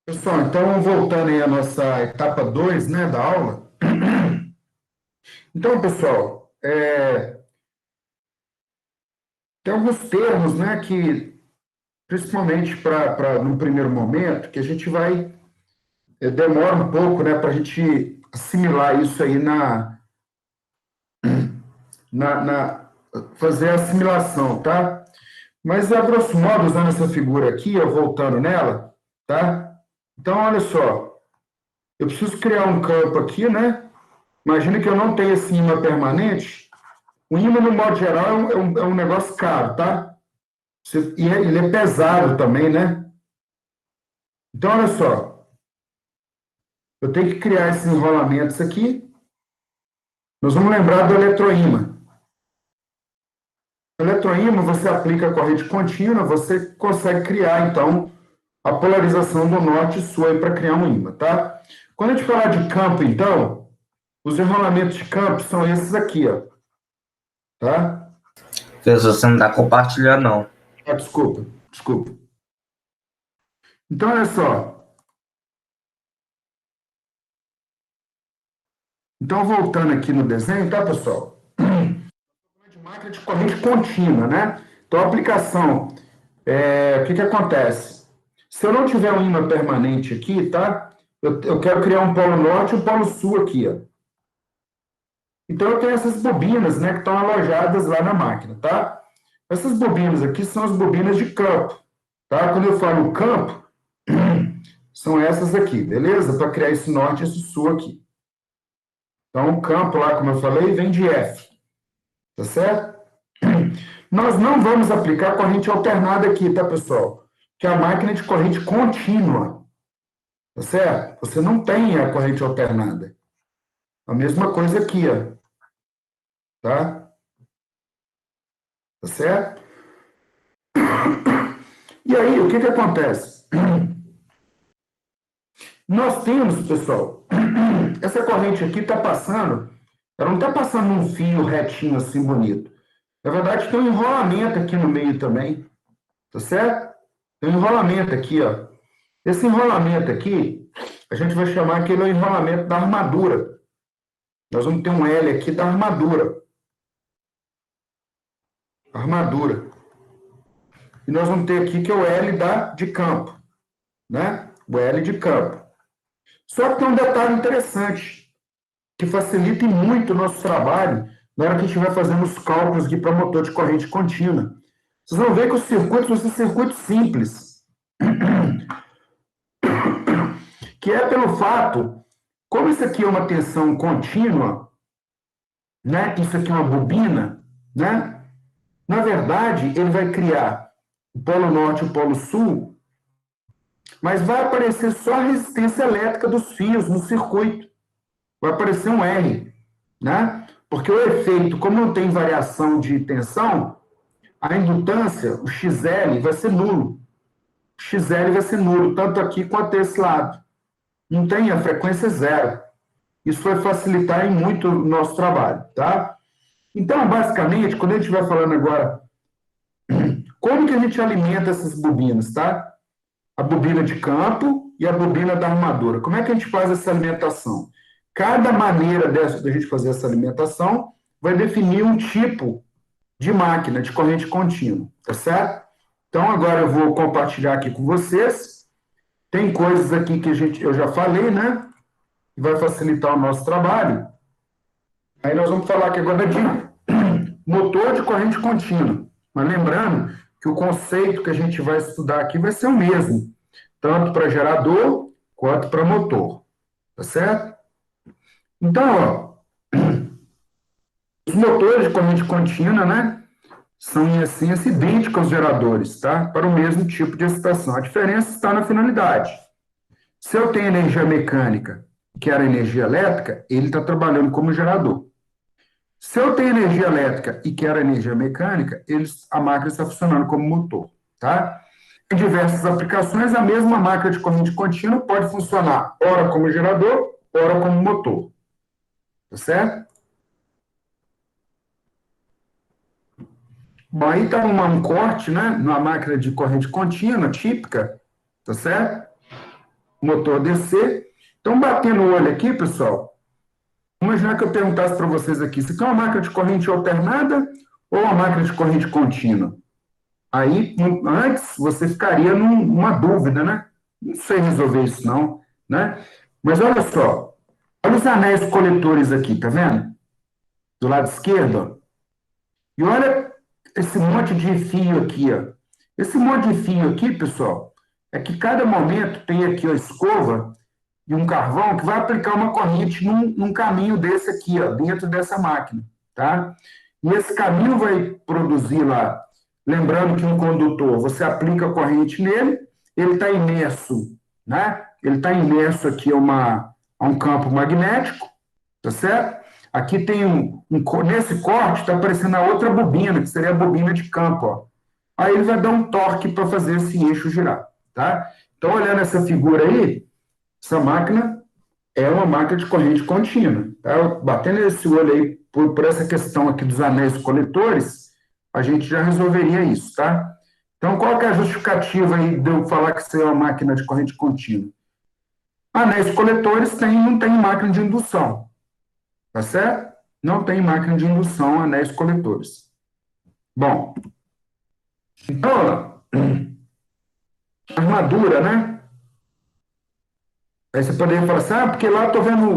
Pessoal, então voltando aí à nossa etapa 2, né, da aula. Então, pessoal, tem alguns termos, né, que, principalmente no primeiro momento, que a gente vai, demora um pouco, né, para a gente assimilar isso aí fazer a assimilação, tá? Mas, a grosso modo, usando essa figura aqui, ó, voltando nela, tá? Então, olha só, eu preciso criar um campo aqui, né? Imagina que eu não tenho esse ímã permanente. O ímã, no modo geral, é um negócio caro, tá? Ele é pesado também, né? Então, olha só, eu tenho que criar esses enrolamentos aqui. Nós vamos lembrar do eletroímã. O eletroímã, você aplica a corrente contínua, você consegue criar, então, a polarização do norte e sul aí para criar um ímã, tá? Quando a gente falar de campo, então, os enrolamentos de campo são esses aqui, ó, tá? Professor, você não está compartilhando, não. Ah, desculpa. Então, olha só. Então, voltando aqui no desenho, tá, pessoal? De máquina de corrente contínua, né? Então, a aplicação, o que que acontece? Se eu não tiver um ímã permanente aqui, tá? Eu quero criar um polo norte e um polo sul aqui, ó. Então, eu tenho essas bobinas, né, que estão alojadas lá na máquina, tá? Essas bobinas aqui são as bobinas de campo, tá? Quando eu falo campo, são essas aqui, beleza? Para criar esse norte e esse sul aqui. Então, o campo lá, como eu falei, vem de F, tá certo? Nós não vamos aplicar corrente alternada aqui, tá, pessoal? Que é a máquina de corrente contínua, tá certo? Você não tem a corrente alternada. A mesma coisa aqui, ó, tá? Tá certo? E aí, o que que acontece? Nós temos, pessoal, essa corrente aqui está passando, ela não está passando num fio retinho assim bonito. Na verdade, tem um enrolamento aqui no meio também, tá certo? Tem um enrolamento aqui, ó. Esse enrolamento aqui, a gente vai chamar aquele enrolamento da armadura. Nós vamos ter um L aqui da armadura. Armadura. E nós vamos ter aqui que é o L de campo, né? O L de campo. Só que tem um detalhe interessante, que facilita muito o nosso trabalho na hora que a gente vai fazendo os cálculos aqui para motor de corrente contínua. Vocês vão ver que os circuitos vão ser circuitos simples. Que é pelo fato, como isso aqui é uma tensão contínua, né? Isso aqui é uma bobina, né? Na verdade, ele vai criar o polo norte e o polo sul, mas vai aparecer só a resistência elétrica dos fios no circuito. Vai aparecer um R, né? Porque o efeito, como não tem variação de tensão, a indutância, o XL, vai ser nulo. O XL vai ser nulo, tanto aqui quanto desse lado. Não tem a frequência zero. Isso vai facilitar muito o nosso trabalho, tá? Então, basicamente, quando a gente vai falando agora como que a gente alimenta essas bobinas, tá? A bobina de campo e a bobina da armadura. Como é que a gente faz essa alimentação? Cada maneira da gente fazer essa alimentação vai definir um tipo de máquina de corrente contínua, tá certo? Então, agora eu vou compartilhar aqui com vocês. Tem coisas aqui que eu já falei, né? Que vai facilitar o nosso trabalho. Aí nós vamos falar aqui agora de motor de corrente contínua. Mas lembrando que o conceito que a gente vai estudar aqui vai ser o mesmo, tanto para gerador quanto para motor, tá certo? Então, ó, os motores de corrente contínua, né, são em essência idênticos aos geradores, tá? Para o mesmo tipo de excitação. A diferença está na finalidade. Se eu tenho energia mecânica, que era energia elétrica, ele está trabalhando como gerador. Se eu tenho energia elétrica e quero energia mecânica, a máquina está funcionando como motor, tá? Em diversas aplicações, a mesma máquina de corrente contínua pode funcionar ora como gerador, ora como motor, tá certo? Bom, aí está um corte, né, numa máquina de corrente contínua, típica, tá certo? o motor descer. Então, batendo o olho aqui, pessoal, imaginar que eu perguntasse para vocês aqui, isso aqui é uma máquina de corrente alternada ou uma máquina de corrente contínua? Aí, antes, você ficaria numa dúvida, né? Não sei resolver isso, não, né? Mas olha só, olha os anéis coletores aqui, tá vendo? Do lado esquerdo, ó. E olha esse monte de fio aqui, ó. Esse monte de fio aqui, pessoal, é que cada momento tem aqui a escova e um carvão que vai aplicar uma corrente num caminho desse aqui, ó, dentro dessa máquina, tá? E esse caminho vai produzir lá, lembrando que um condutor, você aplica a corrente nele, ele está imerso, né? Ele está imerso aqui a um campo magnético, tá certo? Aqui tem nesse corte está aparecendo a outra bobina, que seria a bobina de campo, ó. Aí ele vai dar um torque para fazer esse eixo girar, tá? Então, olhando essa figura aí, essa máquina é uma máquina de corrente contínua, tá? Batendo esse olho aí por essa questão aqui dos anéis coletores, a gente já resolveria isso, tá? Então, qual que é a justificativa aí de eu falar que isso é uma máquina de corrente contínua? Anéis coletores não tem máquina de indução, tá certo? Não tem máquina de indução, anéis coletores. Bom, então, armadura, né? Aí você poderia falar assim, porque lá eu estou vendo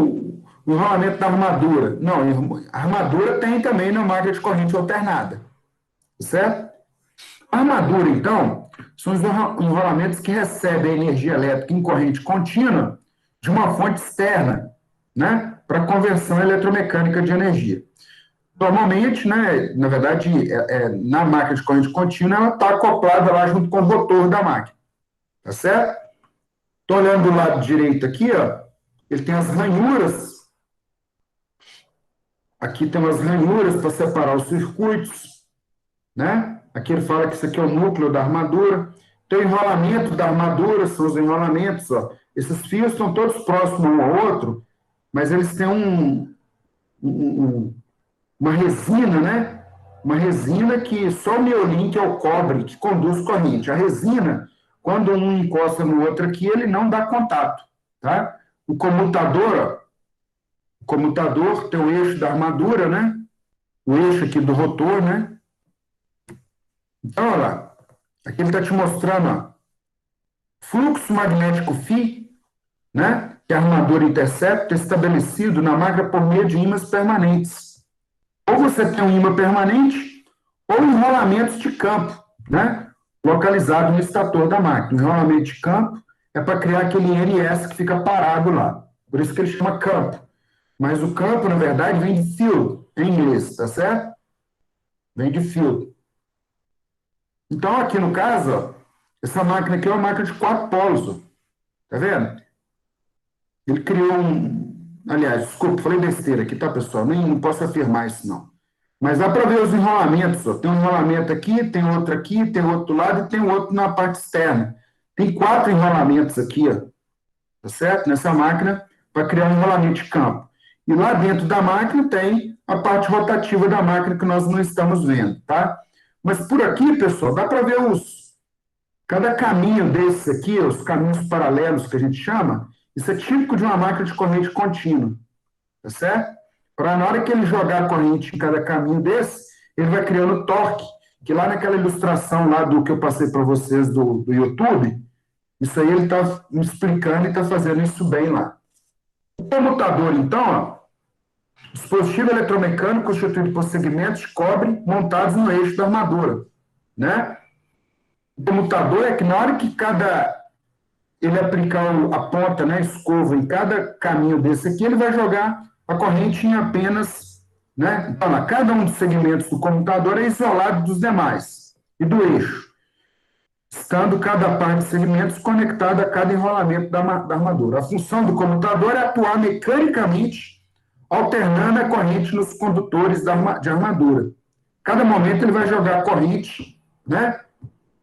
o enrolamento da armadura. Não, a armadura tem também na máquina de corrente alternada, certo? A armadura, então, são os enrolamentos que recebem a energia elétrica em corrente contínua de uma fonte externa, né? Para conversão eletromecânica de energia. Normalmente, né, na verdade, na máquina de corrente contínua, ela está acoplada lá junto com o rotor da máquina, tá certo? Estou olhando do lado direito aqui, ó, ele tem as ranhuras. Aqui tem umas ranhuras para separar os circuitos, né? Aqui ele fala que isso aqui é o núcleo da armadura. Tem o enrolamento da armadura, são os enrolamentos, ó. Esses fios estão todos próximos um ao outro, mas eles têm uma resina, né? Uma resina que só o miolim, que é o cobre, que conduz corrente. A resina, quando um encosta no outro aqui, ele não dá contato, tá? O comutador, ó, o comutador tem o eixo da armadura, né? O eixo aqui do rotor, né? Então, olha lá. Aqui ele está te mostrando, ó, fluxo magnético φ, né? Que a armadura intercepta estabelecido na máquina por meio de ímãs permanentes. Ou você tem um ímã permanente, ou enrolamentos de campo, né? Localizado no estator da máquina. O enrolamento de campo é para criar aquele NS que fica parado lá. Por isso que ele chama campo. Mas o campo, na verdade, vem de field, em inglês, tá certo? Vem de field. Então, aqui no caso, ó, essa máquina aqui é uma máquina de 4 polos, ó. Tá vendo? Ele criou Aliás, desculpa, falei besteira aqui, tá, pessoal? Nem não posso afirmar isso, não. Mas dá para ver os enrolamentos, ó. Tem um enrolamento aqui, tem outro aqui, tem outro lado e tem outro na parte externa. Tem 4 enrolamentos aqui, ó. Tá certo? Nessa máquina, para criar um enrolamento de campo. E lá dentro da máquina tem a parte rotativa da máquina que nós não estamos vendo, tá? Mas por aqui, pessoal, dá para ver cada caminho desses aqui, os caminhos paralelos que a gente chama, isso é típico de uma máquina de corrente contínua, tá certo? Para na hora que ele jogar a corrente em cada caminho desse, ele vai criando torque, que lá naquela ilustração lá do que eu passei para vocês do YouTube, isso aí ele está me explicando e está fazendo isso bem lá. O comutador, então, ó, dispositivo eletromecânico constituído por segmentos de cobre montados no eixo da armadura, né? O comutador é que na hora que ele aplicar a ponta, né, a escova em cada caminho desse aqui, ele vai jogar a corrente em apenas, né? Então, lá, cada um dos segmentos do comutador é isolado dos demais e do eixo, estando cada parte de segmentos conectada a cada enrolamento da armadura. A função do comutador é atuar mecanicamente, alternando a corrente nos condutores de armadura. Cada momento ele vai jogar a corrente, né,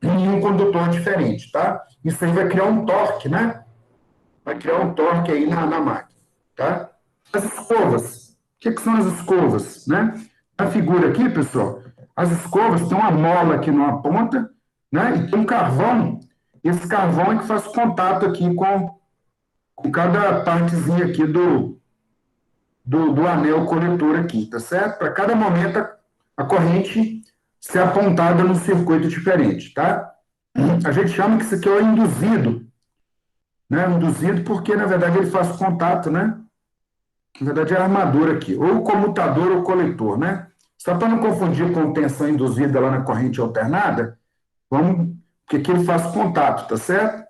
em um condutor diferente, tá? Isso aí vai criar um torque, né? Vai criar um torque aí na máquina, tá? As escovas. O que são as escovas, né? Na figura aqui, pessoal, as escovas têm uma mola aqui numa ponta, né? E tem um carvão. Esse carvão é que faz contato aqui com com cada partezinha aqui do anel coletor aqui, tá certo? Para cada momento a corrente ser apontada num circuito diferente, tá? A gente chama que isso aqui é o induzido, né? Induzido porque, na verdade, ele faz contato, né? Na verdade, é a armadura aqui, ou comutador ou coletor, né? Só para não confundir com tensão induzida lá na corrente alternada, vamos, porque aqui ele faz contato, tá certo?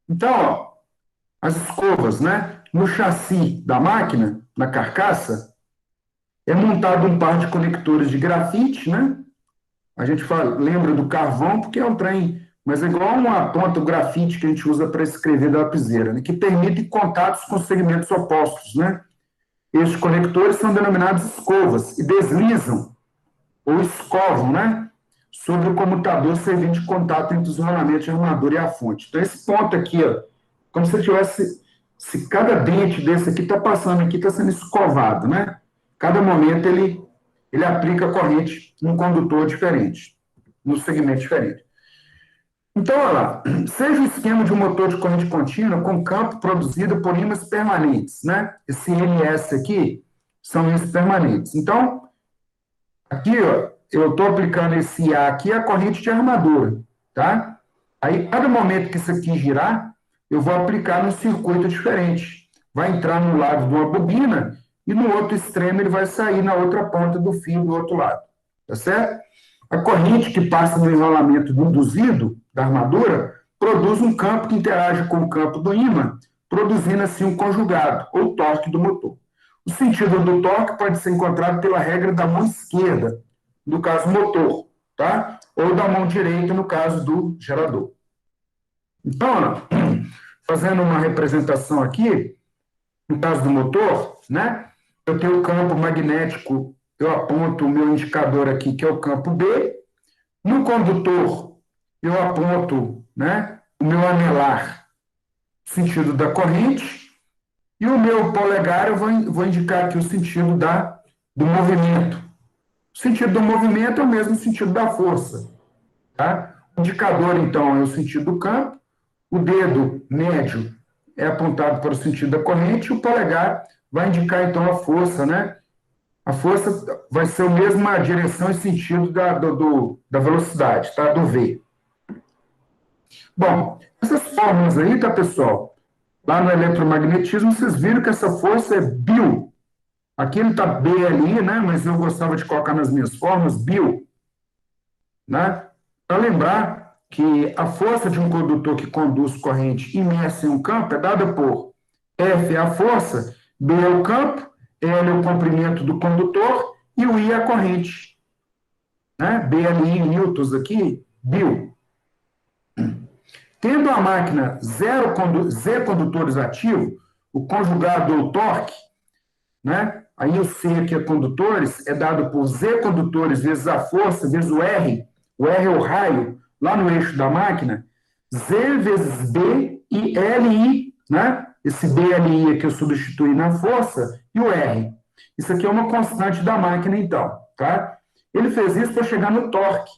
Então, ó, as escovas, né? No chassi da máquina, na carcaça, é montado um par de conectores de grafite, né? A gente lembra do carvão porque é um trem, mas é igual uma ponta, o grafite que a gente usa para escrever da lapiseira, né? Que permite contatos com segmentos opostos, né? Estes conectores são denominados escovas e deslizam ou escovam, né? Sobre o comutador servindo de contato entre os rolamentos de armadura e a fonte. Então, esse ponto aqui, ó, como se tivesse, se cada dente desse aqui está passando aqui, está sendo escovado, né? Cada momento ele aplica a corrente num condutor diferente, num segmento diferente. Então, olha lá, seja o esquema de um motor de corrente contínua com campo produzido por ímãs permanentes, né? Esse NS aqui são ímãs permanentes. Então, aqui, ó, eu estou aplicando esse IA aqui, a corrente de armadura, tá? Aí, cada momento que isso aqui girar, eu vou aplicar num circuito diferente. Vai entrar no lado de uma bobina e no outro extremo ele vai sair na outra ponta do fio do outro lado, tá certo? A corrente que passa no enrolamento do induzido da armadura produz um campo que interage com o campo do ímã, produzindo assim um conjugado, ou torque do motor. O sentido do torque pode ser encontrado pela regra da mão esquerda, no caso motor, tá? Ou da mão direita, no caso do gerador. Então, fazendo uma representação aqui, no caso do motor, né? Eu tenho o campo magnético, eu aponto o meu indicador aqui, que é o campo B. No condutor, eu aponto, né, o meu anelar, sentido da corrente, e o meu polegar eu vou indicar aqui o sentido do movimento. O sentido do movimento é o mesmo sentido da força, tá? O indicador, então, é o sentido do campo, o dedo médio é apontado para o sentido da corrente, e o polegar vai indicar, então, a força, né? A força vai ser a mesma direção e sentido da velocidade, tá? Do V. Bom, essas fórmulas aí, tá, pessoal? Lá no eletromagnetismo, vocês viram que essa força é Bill. Aqui ele está BLI, né? Mas eu gostava de colocar nas minhas fórmulas Bill, né? Para lembrar que a força de um condutor que conduz corrente imersa em um campo é dada por F é a força, B é o campo, L é o comprimento do condutor e o I é a corrente. Né? BLI em newtons aqui, Bill. Tendo a máquina Z condutores ativos, o conjugado ou torque, né? Aí o C aqui é condutores, é dado por Z condutores vezes a força, vezes o R é o raio, lá no eixo da máquina, Z vezes B e LI, né? Esse BLI aqui eu substituí na força, e o R. Isso aqui é uma constante da máquina, então, tá? Ele fez isso para chegar no torque.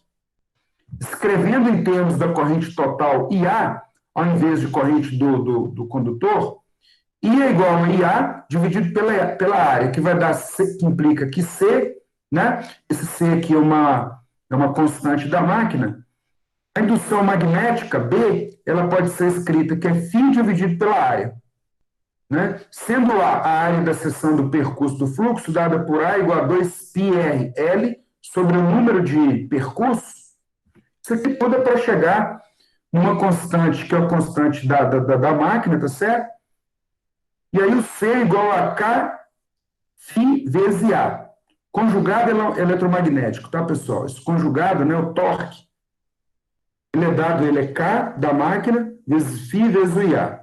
Escrevendo em termos da corrente total IA, ao invés de corrente do condutor, I é igual a IA dividido pela área, que vai dar C, que implica que C, né? Esse C aqui é uma constante da máquina. A indução magnética, B, ela pode ser escrita que é φ dividido pela área. Né? Sendo a área da seção do percurso do fluxo dada por A igual a 2πrl sobre o número de percursos, isso aqui tudo é para chegar numa constante, que é a constante da máquina, tá certo? E aí o C é igual a K φ vezes A. Conjugado eletromagnético, tá, pessoal? Esse conjugado, né, o torque, ele é K da máquina vezes φ vezes o IA.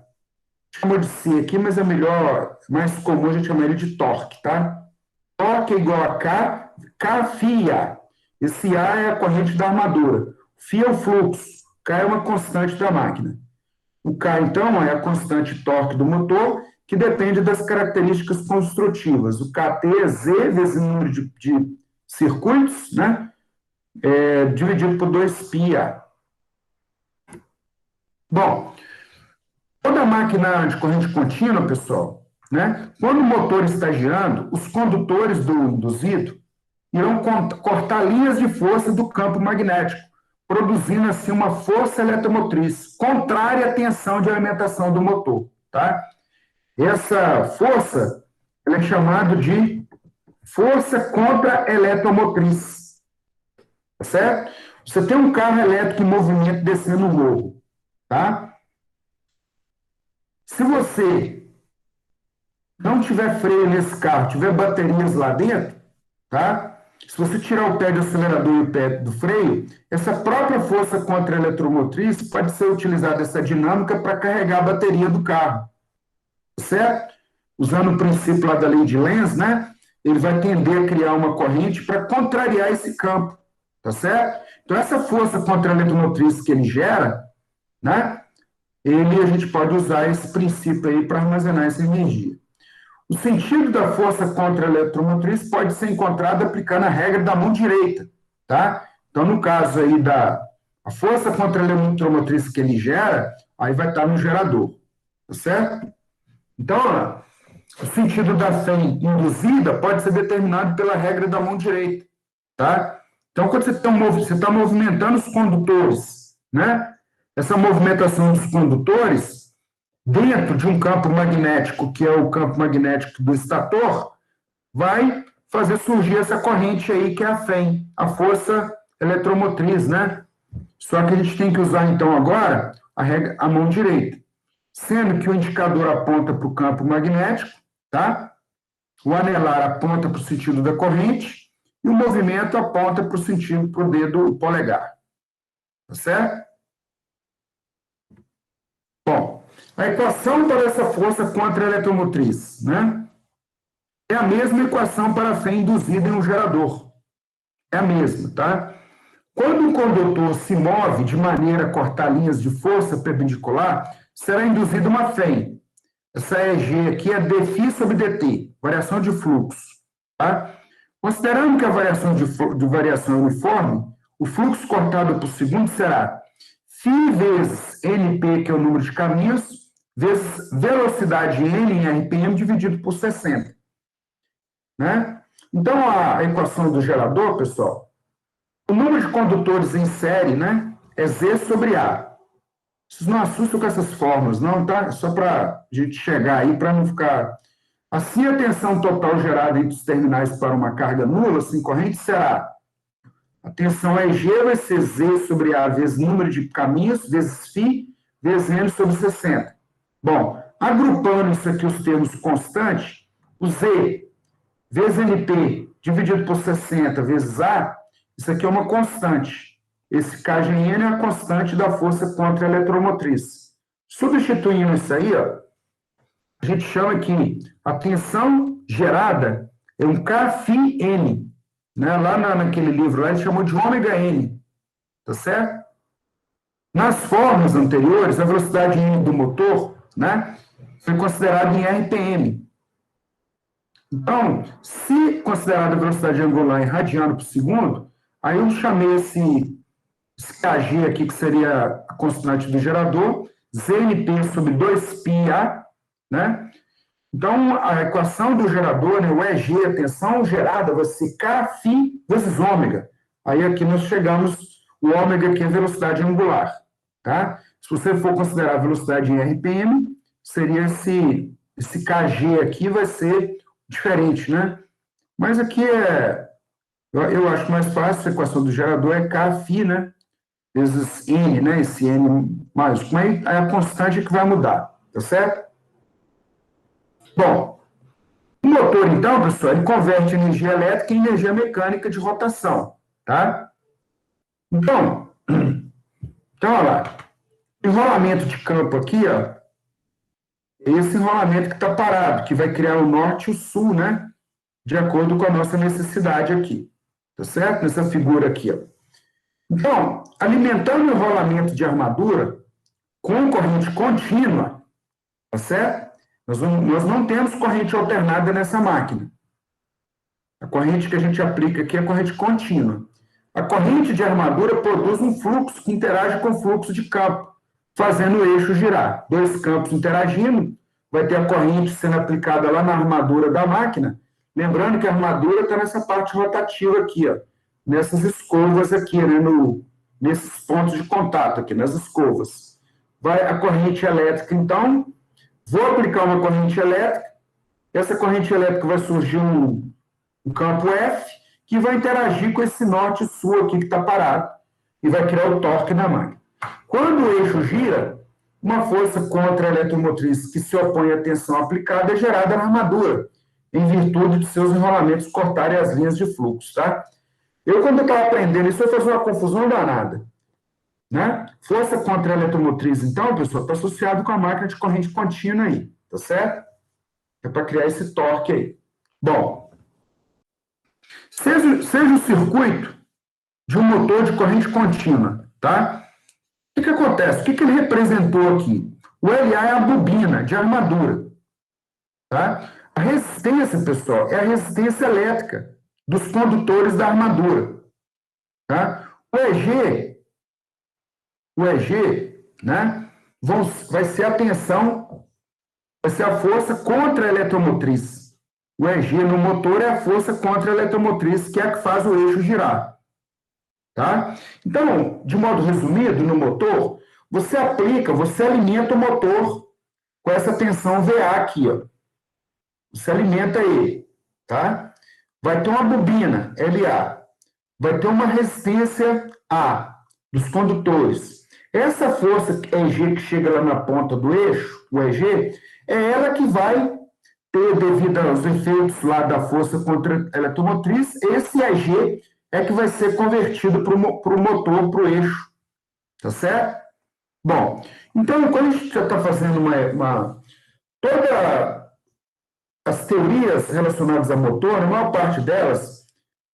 Chamou de C aqui, mas é melhor, mais comum a gente chamar ele de torque, tá? Torque é igual a K φ IA. Esse A é a corrente da armadura. Φ é o fluxo. K é uma constante da máquina. O K, então, é a constante torque do motor, que depende das características construtivas. O KT é Z vezes o número de circuitos, né? Dividido por 2πA. Bom, toda máquina de corrente contínua, pessoal, né, quando o motor está girando, os condutores do induzido irão cortar linhas de força do campo magnético, produzindo assim uma força eletromotriz contrária à tensão de alimentação do motor, tá? Essa força ela é chamada de força contra-eletromotriz, tá certo? Você tem um carro elétrico em movimento descendo o morro, tá? Se você não tiver freio nesse carro, tiver baterias lá dentro, tá? Se você tirar o pé do acelerador e o pé do freio, essa própria força contra-eletromotriz pode ser utilizada essa dinâmica para carregar a bateria do carro, certo? Usando o princípio lá da lei de Lenz, né? Ele vai tender a criar uma corrente para contrariar esse campo, tá certo? Então, essa força contra-eletromotriz que ele gera, né? A gente pode usar esse princípio aí para armazenar essa energia. O sentido da força contra-eletromotriz pode ser encontrado aplicando a regra da mão direita, tá? Então, no caso aí a força contra-eletromotriz que ele gera, aí vai estar no gerador, tá certo? Então, ó, o sentido da fém induzida pode ser determinado pela regra da mão direita, tá? Então, quando você está movimentando os condutores, né? Essa movimentação dos condutores dentro de um campo magnético, que é o campo magnético do estator, vai fazer surgir essa corrente aí, que é a fém, a força eletromotriz, né? Só que a gente tem que usar, então, agora a mão direita, sendo que o indicador aponta para o campo magnético, tá? O anelar aponta para o sentido da corrente e o movimento aponta para o sentido para o dedo polegar, tá certo? Bom, a equação para essa força contra-eletromotriz, né? É a mesma equação para a fé induzida em um gerador. É a mesma, tá? Quando um condutor se move de maneira a cortar linhas de força perpendicular, será induzida uma fé. Essa EG aqui é dφ sobre dt, variação de fluxo, tá? Considerando que a variação de variação é uniforme, o fluxo cortado por segundo será φ vezes np, que é o número de caminhos, vezes velocidade n em RPM dividido por 60. Né? Então, a equação do gerador, pessoal, o número de condutores em série, né, é Z sobre A. Vocês não assustam com essas fórmulas, não, tá? Só para a gente chegar aí, para não ficar... Assim, a tensão total gerada entre os terminais para uma carga nula, sem corrente, será... A tensão EG vai ser Z sobre A vezes número de caminhos, vezes φ, vezes N sobre 60. Bom, agrupando isso aqui, os termos constantes, o Z vezes NP dividido por 60 vezes A, isso aqui é uma constante. Esse KGN é a constante da força contra-eletromotriz. Substituindo isso aí, ó, a gente chama que a tensão gerada é um Kφn. Né? Lá naquele livro, lá ele chamou de ômega N. Tá certo? Nas formas anteriores, a velocidade N do motor, né, foi considerada em RPM. Então, se considerada a velocidade angular em radiano por segundo, aí eu chamei esse KG aqui, que seria a constante do gerador, ZNP sobre 2πA, né? Então, a equação do gerador, né, o EG, a tensão gerada, vai ser Kφ vezes ômega. Aí aqui nós chegamos, o ômega aqui é a velocidade angular, tá? Se você for considerar a velocidade em RPM, seria esse KG aqui vai ser diferente, né? Mas aqui eu acho mais fácil, a equação do gerador é Kφ, né? Vezes N, né? Esse N maiúsculo. Mas é a constante que vai mudar, tá certo? Bom, o motor, então, pessoal, ele converte energia elétrica em energia mecânica de rotação, tá? Então, olha lá. Enrolamento de campo aqui, ó. Esse enrolamento que está parado, que vai criar o norte e o sul, né? De acordo com a nossa necessidade aqui. Tá certo? Nessa figura aqui, ó. Então, alimentando o enrolamento de armadura com corrente contínua, tá certo? Nós não temos corrente alternada nessa máquina. A corrente que a gente aplica aqui é a corrente contínua. A corrente de armadura produz um fluxo que interage com o fluxo de campo, fazendo o eixo girar. Dois campos interagindo, vai ter a corrente sendo aplicada lá na armadura da máquina. Lembrando que a armadura está nessa parte rotativa aqui, ó, nessas escovas aqui, né, nesses pontos de contato aqui, nas escovas. Vai a corrente elétrica, então, vou aplicar uma corrente elétrica, essa corrente elétrica vai surgir um campo F, que vai interagir com esse norte-sul aqui que está parado, e vai criar o torque na máquina. Quando o eixo gira, uma força contra a eletromotriz que se opõe à tensão aplicada é gerada na armadura, em virtude de seus enrolamentos cortarem as linhas de fluxo, tá? Quando eu estava aprendendo isso, eu fazia uma confusão danada, né? Força contra a eletromotriz, então, pessoal, está associado com a máquina de corrente contínua aí, tá certo? É para criar esse torque aí. Bom, seja o circuito de um motor de corrente contínua, tá? O que acontece? O que ele representou aqui? O LA é a bobina de armadura, tá? A resistência, pessoal, é a resistência elétrica dos condutores da armadura, tá? O EG, né, vai ser a tensão, vai ser a força contra a eletromotriz. O EG no motor é a força contra a eletromotriz, que é a que faz o eixo girar. Tá? Então, de modo resumido, no motor, você alimenta o motor com essa tensão VA aqui, ó. Você alimenta ele, tá? Vai ter uma bobina, LA. Vai ter uma resistência A dos condutores. Essa força EG que chega lá na ponta do eixo, o EG, é ela que vai ter, devido aos efeitos lá da força contra a eletromotriz, esse EG é que vai ser convertido para o motor, para o eixo. Tá certo? Bom, então, quando a gente já está fazendo todas as teorias relacionadas a motor, a maior parte delas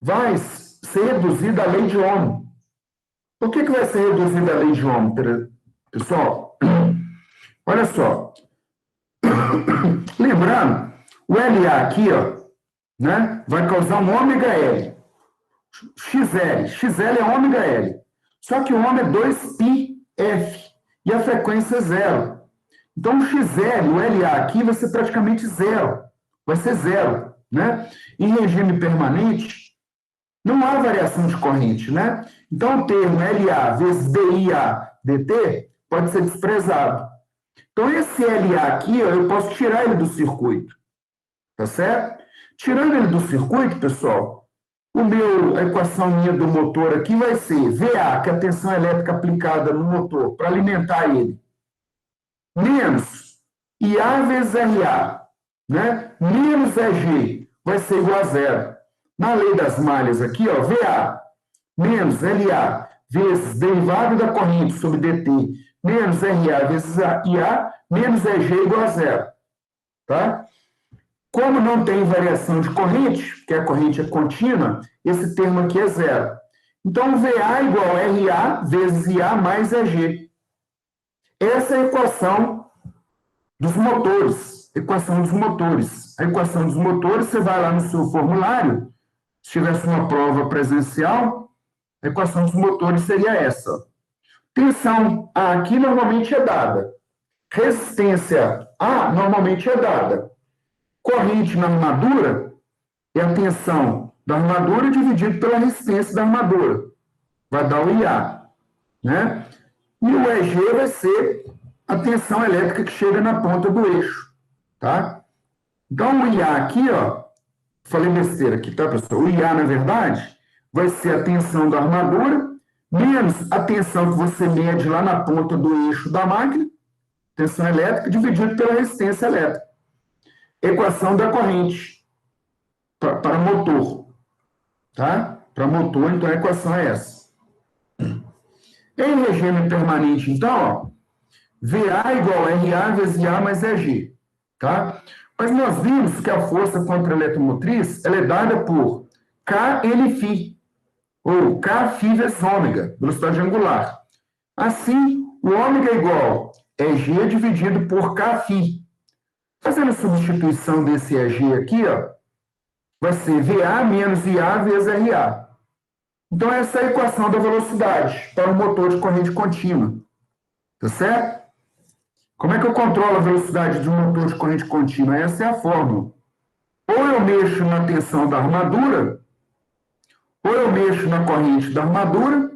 vai ser reduzida à lei de Ohm. Por que vai ser reduzida à lei de Ohm, pessoal? Olha só. Lembrando, o LA aqui, ó, né, vai causar um ômega L. XL é ômega L. Só que o ômega é 2πf e a frequência é zero. Então, o XL, o LA aqui, vai ser praticamente zero. Vai ser zero, né? Em regime permanente, não há variação de corrente, né? Então, o termo LA vezes DIA dt pode ser desprezado. Então, esse LA aqui, ó, eu posso tirar ele do circuito. Tá certo? Tirando ele do circuito, pessoal, a equação minha do motor aqui vai ser VA, que é a tensão elétrica aplicada no motor para alimentar ele, menos IA vezes RA, né? Menos EG, vai ser igual a zero. Na lei das malhas aqui, ó, VA menos LA vezes derivada da corrente sobre dt menos RA vezes IA menos EG igual a zero. Tá? Como não tem variação de corrente, porque a corrente é contínua, esse termo aqui é zero. Então, VA igual a RA vezes IA mais EG. Essa é a equação dos motores. Equação dos motores. A equação dos motores, você vai lá no seu formulário, se tivesse uma prova presencial, a equação dos motores seria essa. Tensão A aqui normalmente é dada. Resistência A normalmente é dada. Corrente na armadura é a tensão da armadura dividido pela resistência da armadura. Vai dar o IA, né? E o EG vai ser a tensão elétrica que chega na ponta do eixo, tá? Então, o IA aqui, ó, falei besteira aqui, tá, pessoal? O IA, na verdade, vai ser a tensão da armadura menos a tensão que você mede lá na ponta do eixo da máquina, tensão elétrica, dividido pela resistência elétrica. Equação da corrente para motor, tá? Para motor, então, a equação é essa. Em regime permanente, então, ó, VA igual a RA vezes IA mais EG, tá? Mas nós vimos que a força contra a eletromotriz ela é dada por KNφ, ou Kφ vezes ômega, velocidade angular. Assim, o ômega é igual a EG dividido por Kφ. Fazendo a substituição desse EG aqui, ó, vai ser VA menos IA vezes RA. Então, essa é a equação da velocidade para um motor de corrente contínua. Tá certo? Como é que eu controlo a velocidade de um motor de corrente contínua? Essa é a fórmula. Ou eu mexo na tensão da armadura, ou eu mexo na corrente da armadura,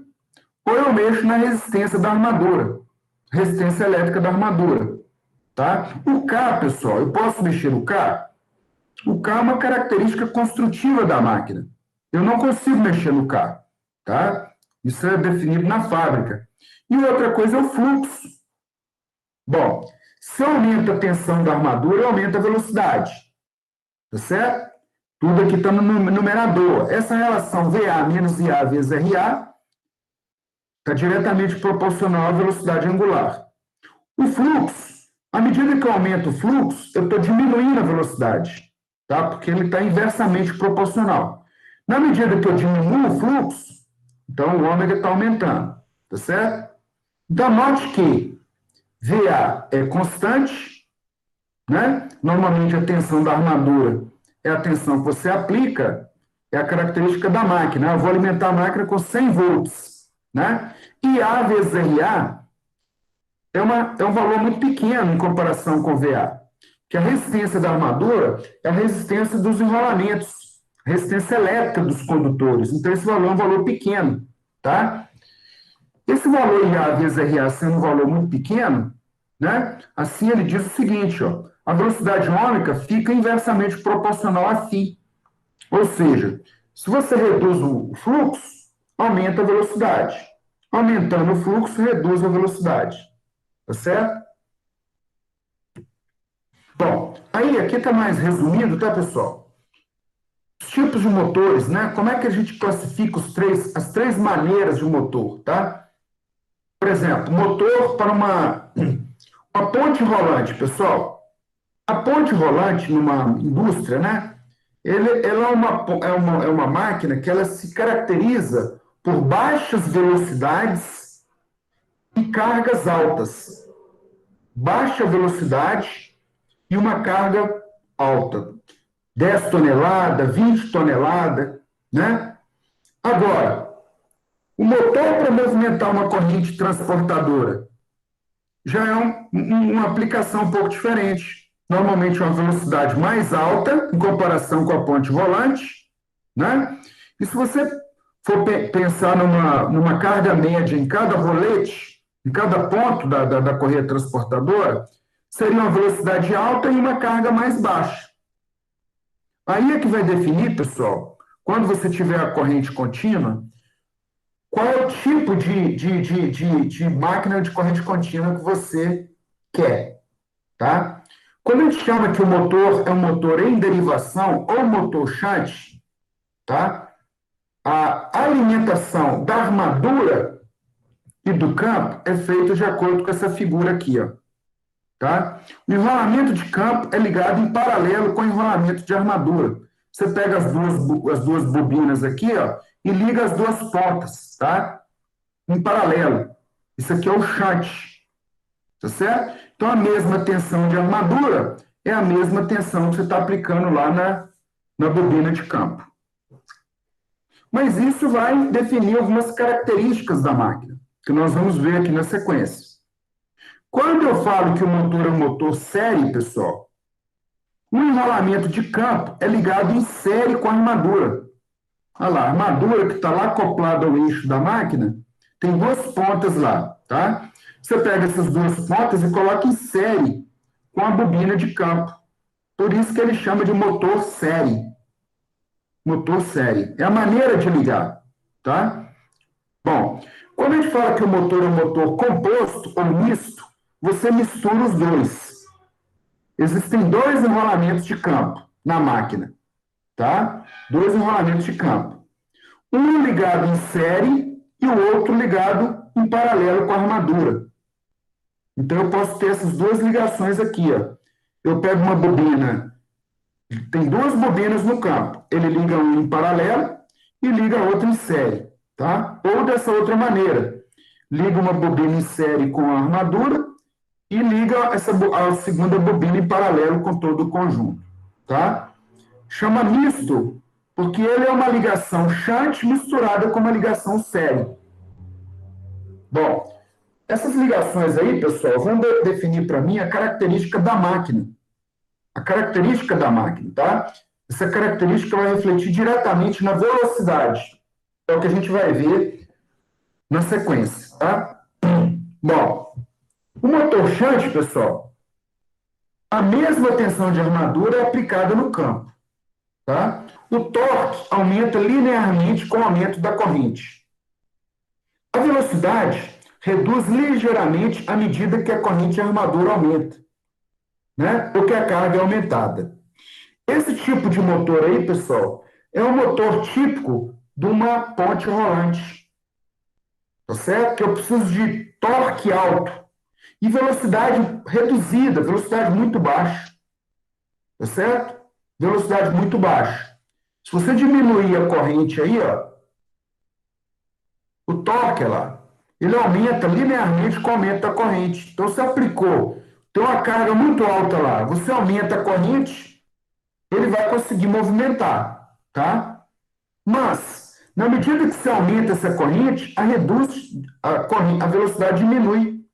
ou eu mexo na resistência da armadura, resistência elétrica da armadura. Tá? O K, pessoal, eu posso mexer no K? O K é uma característica construtiva da máquina. Eu não consigo mexer no K. Tá? Isso é definido na fábrica. E outra coisa é o fluxo. Bom, se eu aumento a tensão da armadura, eu aumento a velocidade. Tá certo? Tudo aqui está no numerador. Essa relação VA menos IA vezes RA está diretamente proporcional à velocidade angular. O fluxo, à medida que eu aumento o fluxo, eu estou diminuindo a velocidade, tá? Porque ele está inversamente proporcional. Na medida que eu diminuo o fluxo, então o ômega está aumentando, tá certo? Então, note que VA é constante, né? Normalmente a tensão da armadura é a tensão que você aplica, é a característica da máquina. Eu vou alimentar a máquina com 100 volts, né? E A vezes RA é um valor muito pequeno em comparação com VA, que a resistência da armadura é a resistência dos enrolamentos, a resistência elétrica dos condutores. Então, esse valor é um valor pequeno, tá? Esse valor IA vezes RA sendo um valor muito pequeno, né? Assim ele diz o seguinte, ó, a velocidade ômica fica inversamente proporcional a φ. Ou seja, se você reduz o fluxo, aumenta a velocidade. Aumentando o fluxo, reduz a velocidade. Tá certo? Bom, aí aqui está mais resumido, tá, pessoal? Os tipos de motores, né? Como é que a gente classifica as três maneiras de motor, tá? Por exemplo, motor para uma ponte rolante, pessoal. A ponte rolante numa indústria, né? Ela é uma máquina que ela se caracteriza por baixas velocidades e cargas altas. Baixa velocidade e uma carga alta. 10 toneladas, 20 toneladas, né? Agora, o motor para movimentar uma corrente transportadora já é uma aplicação um pouco diferente. Normalmente uma velocidade mais alta em comparação com a ponte rolante, né? E se você for pensar numa carga média em cada rolete, em cada ponto da correia transportadora, seria uma velocidade alta e uma carga mais baixa. Aí é que vai definir, pessoal, quando você tiver a corrente contínua, qual é o tipo de máquina de corrente contínua que você quer, tá? Quando a gente chama que o motor é um motor em derivação ou motor shunt, tá? A alimentação da armadura e do campo é feita de acordo com essa figura aqui, ó, tá? O enrolamento de campo é ligado em paralelo com o enrolamento de armadura. Você pega as duas bobinas aqui, ó, e liga as duas pontas, tá? Em paralelo. Isso aqui é o shunt, tá certo? Então, a mesma tensão de armadura é a mesma tensão que você está aplicando lá na bobina de campo. Mas isso vai definir algumas características da máquina, que nós vamos ver aqui na sequência. Quando eu falo que o motor é um motor série, pessoal, o enrolamento de campo é ligado em série com a armadura. Olha lá, a armadura que está lá acoplada ao eixo da máquina, tem duas pontas lá, tá? Você pega essas duas pontas e coloca em série com a bobina de campo. Por isso que ele chama de motor série. Motor série. É a maneira de ligar, tá? Bom, quando a gente fala que o motor é um motor composto ou misto, você mistura os dois. Existem dois enrolamentos de campo na máquina, tá? Dois enrolamentos de campo. Um ligado em série e o outro ligado em paralelo com a armadura. Então, eu posso ter essas duas ligações aqui, ó. Eu pego uma bobina, tem duas bobinas no campo. Ele liga um em paralelo e liga outro em série, tá? Ou dessa outra maneira, liga uma bobina em série com a armadura e liga a segunda bobina em paralelo com todo o conjunto, tá? Chama misto, porque ele é uma ligação shunt misturada com uma ligação série. Bom, essas ligações aí, pessoal, vão definir para mim a característica da máquina. A característica da máquina, tá? Essa característica vai refletir diretamente na velocidade. É o que a gente vai ver na sequência, tá? Bom, o motor shunt, pessoal, a mesma tensão de armadura é aplicada no campo, tá? O torque aumenta linearmente com o aumento da corrente. A velocidade reduz ligeiramente à medida que a corrente de armadura aumenta, né? Ou que a carga é aumentada. Esse tipo de motor aí, pessoal, é um motor típico de uma ponte rolante, tá certo? Que eu preciso de torque alto e velocidade reduzida, velocidade muito baixa, tá certo? Velocidade muito baixa. Se você diminuir a corrente aí, ó, o torque lá, ele aumenta linearmente com o aumento da corrente. Então, você aplicou, tem uma carga muito alta lá, você aumenta a corrente, ele vai conseguir movimentar, tá? Mas, na medida que você aumenta essa corrente, a velocidade diminui.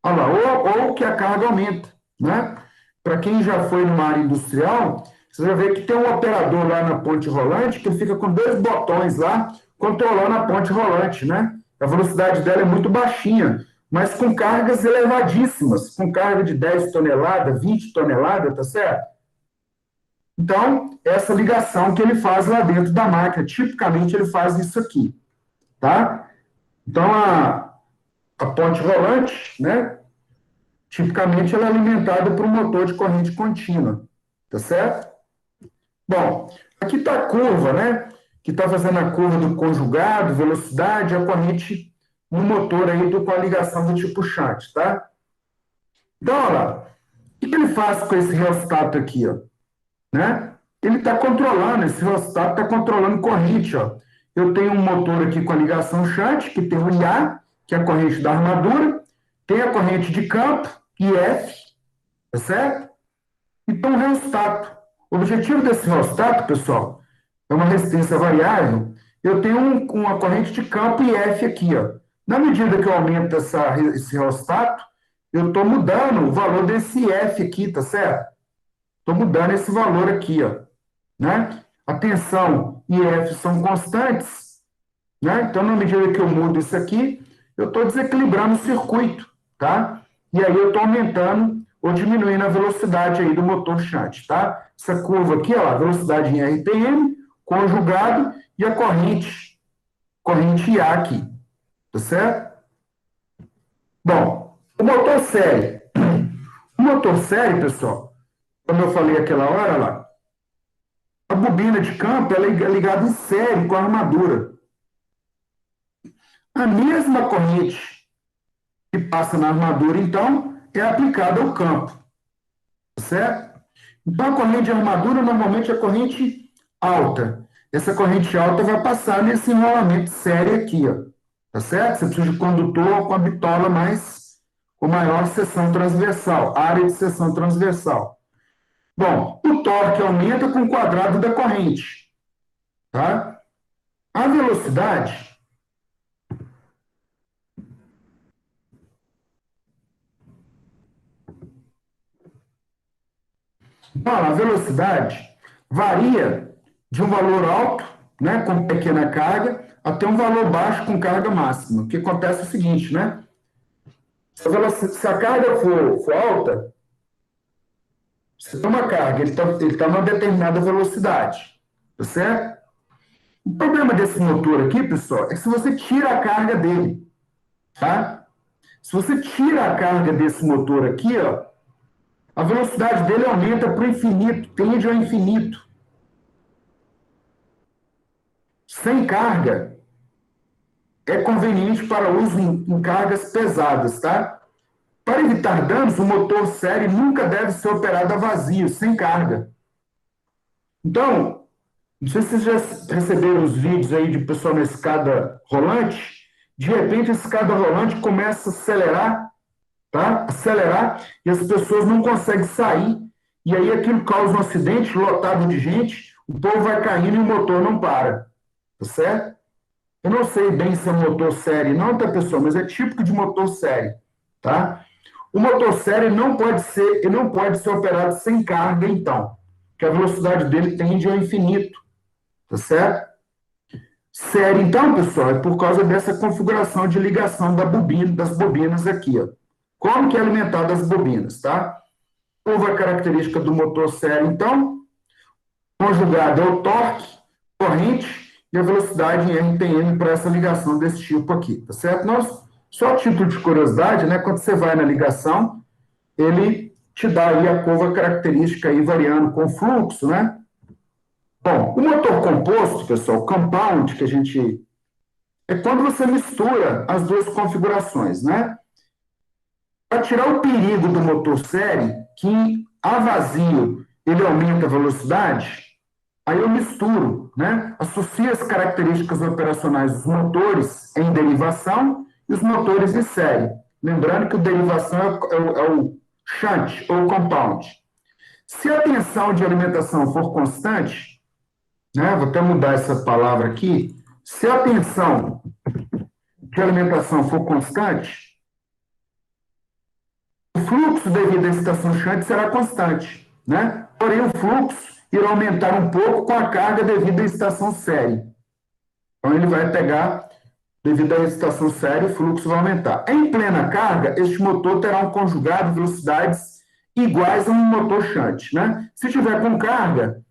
Olha lá, ou que a carga aumenta, né? Para quem já foi numa área industrial, você vai ver que tem um operador lá na ponte rolante que fica com dois botões lá, controlando a ponte rolante, né? A velocidade dela é muito baixinha, mas com cargas elevadíssimas, com carga de 10 toneladas, 20 toneladas, tá certo? Então, essa ligação que ele faz lá dentro da máquina, tipicamente ele faz isso aqui, tá? Então, a ponte rolante, né? Tipicamente ela é alimentada por um motor de corrente contínua, tá certo? Bom, aqui está a curva, né? Que está fazendo a curva do conjugado, velocidade, a corrente no motor aí com a ligação do tipo shunt, tá? Então, olha lá, o que ele faz com esse reostato aqui, ó? Né? Ele está controlando, esse reostato está controlando corrente, ó. Eu tenho um motor aqui com a ligação shunt, que tem o IA, que é a corrente da armadura, tem a corrente de campo, IF, tá certo? Então, o reostato. O objetivo desse reostato, pessoal, é uma resistência variável. Eu tenho uma corrente de campo IF aqui, ó. Na medida que eu aumento esse reostato, eu estou mudando o valor desse IF aqui, tá certo? Estou mudando esse valor aqui, ó, né? A tensão e F são constantes, né? Então, na medida que eu mudo isso aqui, eu estou desequilibrando o circuito, tá? E aí eu estou aumentando ou diminuindo a velocidade aí do motor shunt, tá? Essa curva aqui, ó, a velocidade em RPM, conjugado, e a corrente IA aqui, tá certo? Bom, o motor série. O motor série, pessoal, como eu falei aquela hora lá, a bobina de campo ela é ligada em série com a armadura. A mesma corrente que passa na armadura, então, é aplicada ao campo, certo? Então, a corrente de armadura normalmente é corrente alta. Essa corrente alta vai passar nesse enrolamento série aqui, ó, tá certo? Você precisa de condutor com a bitola com maior seção transversal, área de seção transversal. Bom, o torque aumenta com o quadrado da corrente, tá? A velocidade, a velocidade varia de um valor alto, né, com pequena carga, até um valor baixo com carga máxima. O que acontece é o seguinte, né? Se a carga for alta, você tem uma carga, ele tá numa determinada velocidade, tá certo? O problema desse motor aqui, pessoal, é que se você tira a carga dele, tá? Se você tira a carga desse motor aqui, ó, a velocidade dele aumenta para o infinito, tende ao infinito. Sem carga, é conveniente para uso em cargas pesadas, tá? Para evitar danos, o motor série nunca deve ser operado a vazio, sem carga. Então, não sei se vocês já receberam os vídeos aí de pessoal na escada rolante, de repente a escada rolante começa a acelerar, tá? Acelerar, e as pessoas não conseguem sair, e aí aquilo causa um acidente lotado de gente, o povo vai caindo e o motor não para, tá certo? Eu não sei bem se é um motor série, não, tá, pessoal? Mas é típico de motor série, tá? O motor série ele não pode ser operado sem carga, então, que a velocidade dele tende ao infinito, tá certo? Série, então, pessoal, é por causa dessa configuração de ligação das bobinas aqui, ó. Como que é alimentada as bobinas, tá? Curva característica do motor série, então, conjugado ao torque, corrente e a velocidade em RPM para essa ligação desse tipo aqui, tá certo? Só a título de curiosidade, né? Quando você vai na ligação, ele te dá aí a curva característica aí variando com fluxo, né? Bom, o motor composto, pessoal, compound, que a gente é quando você mistura as duas configurações, né? Para tirar o perigo do motor série, que a vazio ele aumenta a velocidade, aí eu misturo, né? Associo as características operacionais dos motores em derivação e os motores em série. Lembrando que o derivação é o shunt ou compound. Se a tensão de alimentação for constante, né? Vou até mudar essa palavra aqui. Se a tensão de alimentação for constante, o fluxo devido à excitação shunt será constante, né? Porém, o fluxo irá aumentar um pouco com a carga devido à excitação série. Então, ele vai pegar, devido à excitação série, o fluxo vai aumentar. Em plena carga, este motor terá um conjugado de velocidades iguais a um motor shunt, né? Se tiver com carga,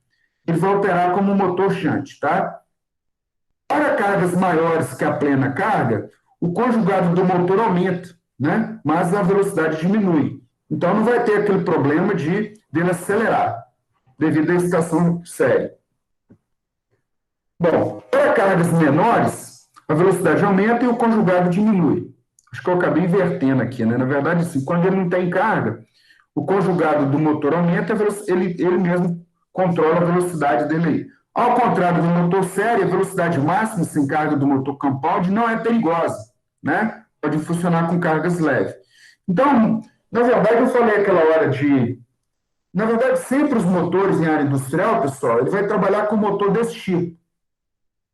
ele vai operar como um motor shunt, tá? Para cargas maiores que a plena carga, o conjugado do motor aumenta, né? Mas a velocidade diminui. Então não vai ter aquele problema dele acelerar, devido à excitação série. Bom, para cargas menores, a velocidade aumenta e o conjugado diminui. Acho que eu acabei invertendo aqui, né? Na verdade, assim, quando ele não tem carga, o conjugado do motor aumenta, ele mesmo controla a velocidade dele aí. Ao contrário do motor série, a velocidade máxima sem carga do motor compound não é perigosa, né? Pode funcionar com cargas leves. Então, na verdade, eu falei aquela hora na verdade, sempre os motores em área industrial, pessoal, ele vai trabalhar com motor desse tipo,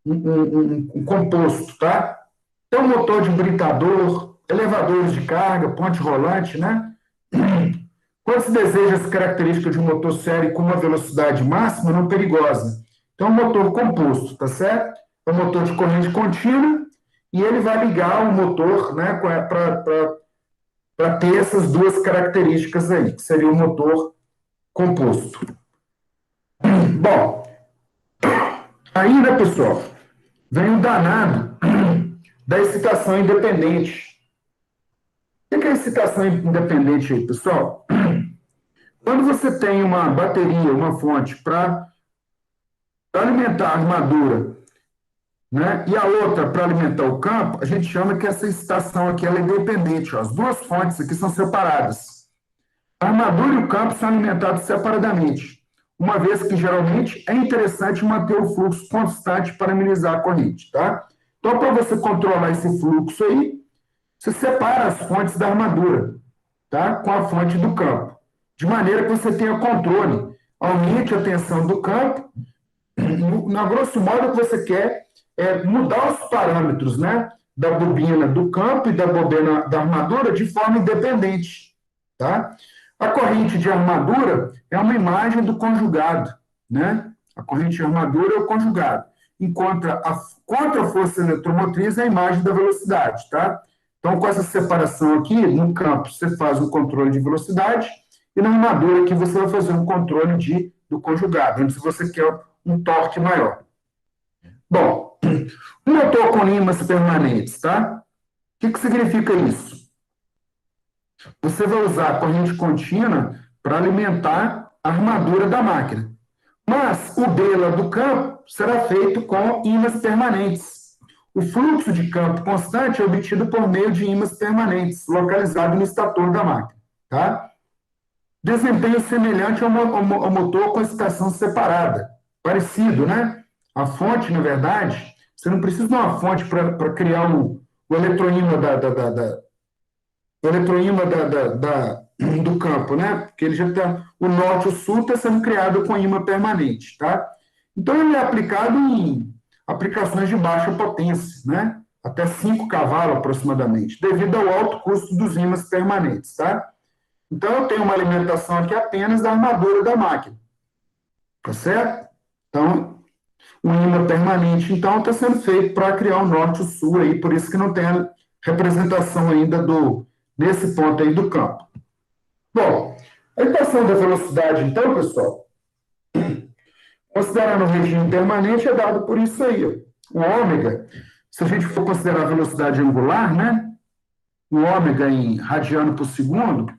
um composto, tá? Então, motor de britador, elevadores de carga, ponte rolante, né? Quando se deseja as características de um motor série com uma velocidade máxima, não perigosa. Então, motor composto, tá certo? É um motor de corrente contínua e ele vai ligar o motor, né, para ter essas duas características aí, que seria o motor composto. Bom, aí, né, pessoal, vem o danado da excitação independente. O que é excitação independente aí, pessoal? Quando você tem uma bateria, uma fonte para alimentar a armadura, né, e a outra para alimentar o campo, a gente chama que essa excitação aqui ela é independente. Ó. As duas fontes aqui são separadas. A armadura e o campo são alimentados separadamente, uma vez que geralmente é interessante manter o fluxo constante para minimizar a corrente. Tá? Então, para você controlar esse fluxo aí, você separa as fontes da armadura, tá, com a fonte do campo, de maneira que você tenha controle, aumente a tensão do campo. Na grosso modo, o que você quer é mudar os parâmetros, né, da bobina do campo e da bobina da armadura de forma independente, tá? A corrente de armadura é uma imagem do conjugado, né? A corrente de armadura é o conjugado, enquanto contra a força eletromotriz é a imagem da velocidade, tá? Então, com essa separação aqui, no campo você faz o controle de velocidade e na armadura aqui você vai fazer um controle do conjugado, onde você quer um torque maior. Bom, um motor com ímãs permanentes, tá? O que significa isso? Você vai usar a corrente contínua para alimentar a armadura da máquina. Mas o dela do campo será feito com ímãs permanentes. O fluxo de campo constante é obtido por meio de ímãs permanentes, localizado no estator da máquina, tá? Desempenho semelhante ao motor com excitação separada. Parecido, né? A fonte, na verdade, você não precisa de uma fonte para criar o eletroímã do campo, né? Porque ele já está. O norte e o sul está sendo criado com ímã permanente, tá? Então, ele é aplicado em aplicações de baixa potência, né? Até 5 cavalos aproximadamente, devido ao alto custo dos ímãs permanentes, tá? Então, eu tenho uma alimentação aqui apenas da armadura da máquina, tá certo? Então, o ímã permanente, então, está sendo feito para criar o norte e o sul aí, por isso que não tem a representação ainda nesse ponto aí do campo. Bom, a equação da velocidade, então, pessoal, considerando o regime permanente, é dado por isso aí. O ômega, se a gente for considerar a velocidade angular, né? O ômega em radiano por segundo,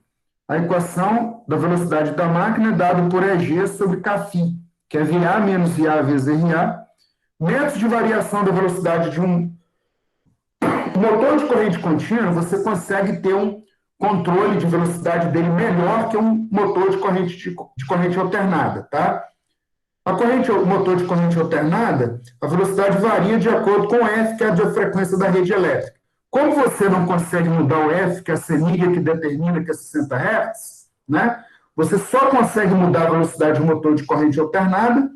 a equação da velocidade da máquina é dada por EG sobre Κφ, que é VA menos IA vezes RA, metros de variação da velocidade de um motor de corrente contínua, você consegue ter um controle de velocidade dele melhor que um motor de corrente alternada, tá? O motor de corrente alternada, a velocidade varia de acordo com o F, que é a frequência da rede elétrica. Como você não consegue mudar o F, que é a semiga que determina que é 60 Hz, né? Você só consegue mudar a velocidade do motor de corrente alternada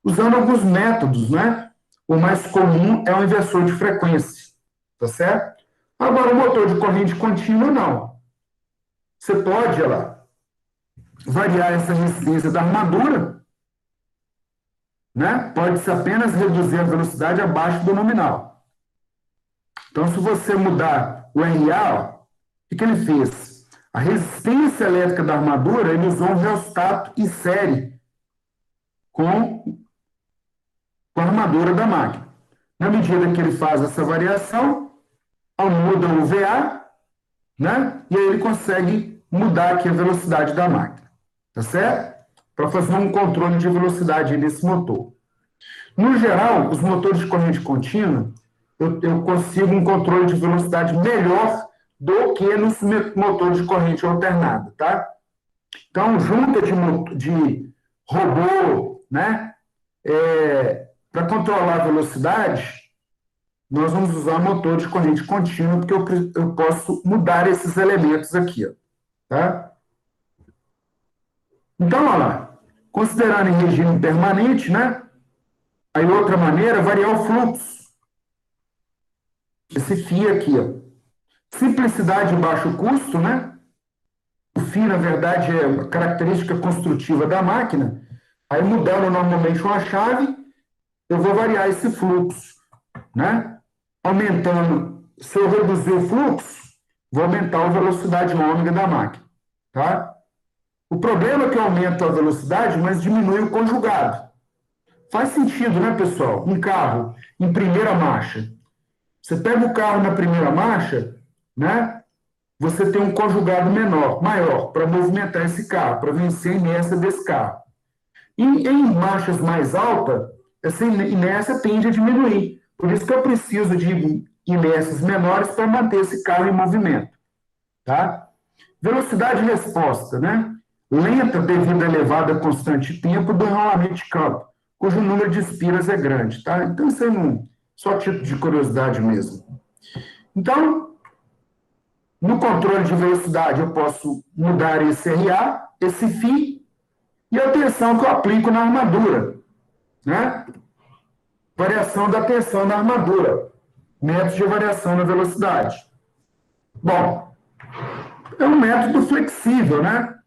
usando alguns métodos, né? O mais comum é o inversor de frequência, tá certo? Agora, o motor de corrente contínua, não. Você pode, olha lá, variar essa resistência da armadura, né? Pode-se apenas reduzir a velocidade abaixo do nominal. Então, se você mudar o RA, ó, o que ele fez? A resistência elétrica da armadura, ele usou um reostato em série com a armadura da máquina. Na medida que ele faz essa variação, muda o VA, né? E aí ele consegue mudar aqui a velocidade da máquina, tá certo? Para fazer um controle de velocidade nesse motor. No geral, os motores de corrente contínua, eu consigo um controle de velocidade melhor do que nos motores de corrente alternada, tá? Então, junta de robô, né? Para controlar a velocidade, nós vamos usar motor de corrente contínua, porque eu posso mudar esses elementos aqui, ó, tá? Então, olha lá, considerando em regime permanente, né? Aí outra maneira, variar o fluxo. Esse φ aqui, ó. Simplicidade e baixo custo, né? O φ, na verdade, é uma característica construtiva da máquina. Aí, mudando normalmente uma chave, eu vou variar esse fluxo, né? Aumentando, se eu reduzir o fluxo, vou aumentar a velocidade ômega da máquina, tá? O problema é que eu aumento a velocidade, mas diminui o conjugado. Faz sentido, né, pessoal? Um carro em primeira marcha. Você pega o carro na primeira marcha, né? Você tem um conjugado maior, para movimentar esse carro, para vencer a inércia desse carro. E em marchas mais altas, essa inércia tende a diminuir. Por isso que eu preciso de inércias menores para manter esse carro em movimento, tá? Velocidade de resposta, né? Lenta devido à elevada constante tempo do enrolamento de campo, cujo número de espiras é grande, tá? Então, isso aí não, só título de curiosidade mesmo. Então, no controle de velocidade, eu posso mudar esse RA, esse φ, e a tensão que eu aplico na armadura, né? Variação da tensão na armadura, método de variação na velocidade. Bom, é um método flexível, né?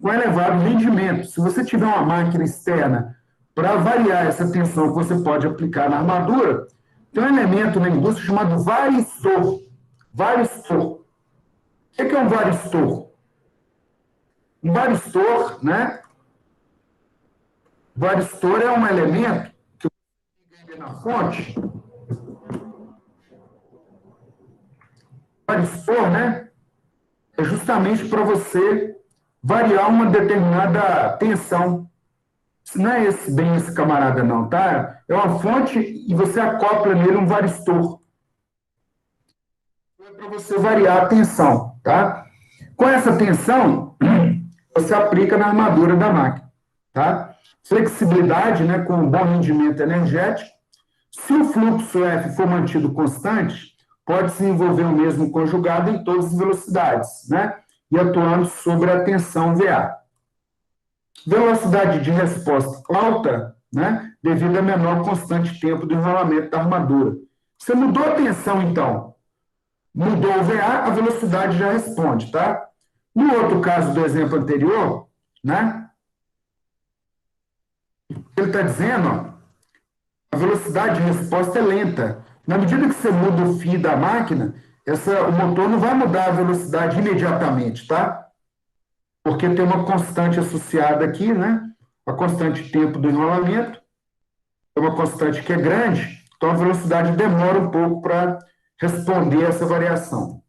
Com elevado rendimento. Se você tiver uma máquina externa para variar essa tensão que você pode aplicar na armadura, tem um elemento na indústria chamado varistor. Varistor. O que é um varistor? Um varistor, né? Varistor é um elemento que você liga na fonte. Varistor, né? É justamente para você variar uma determinada tensão. Não é bem esse camarada, não, tá? É uma fonte e você acopla nele um varistor. É para você variar a tensão, tá? Com essa tensão, você aplica na armadura da máquina, tá? Flexibilidade, né, com um bom rendimento energético. Se o fluxo F for mantido constante, pode se envolver o mesmo conjugado em todas as velocidades, né? E atuando sobre a tensão VA. Velocidade de resposta alta, né? devido a menor constante tempo do enrolamento da armadura. Você mudou a tensão, então, mudou o VA, a velocidade já responde, tá? No outro caso do exemplo anterior, né? Ele está dizendo, ó, a velocidade de resposta é lenta. Na medida que você muda o fio da máquina, o motor não vai mudar a velocidade imediatamente, tá? Porque tem uma constante associada aqui, né? A constante tempo do enrolamento é uma constante que é grande, então a velocidade demora um pouco para responder essa variação.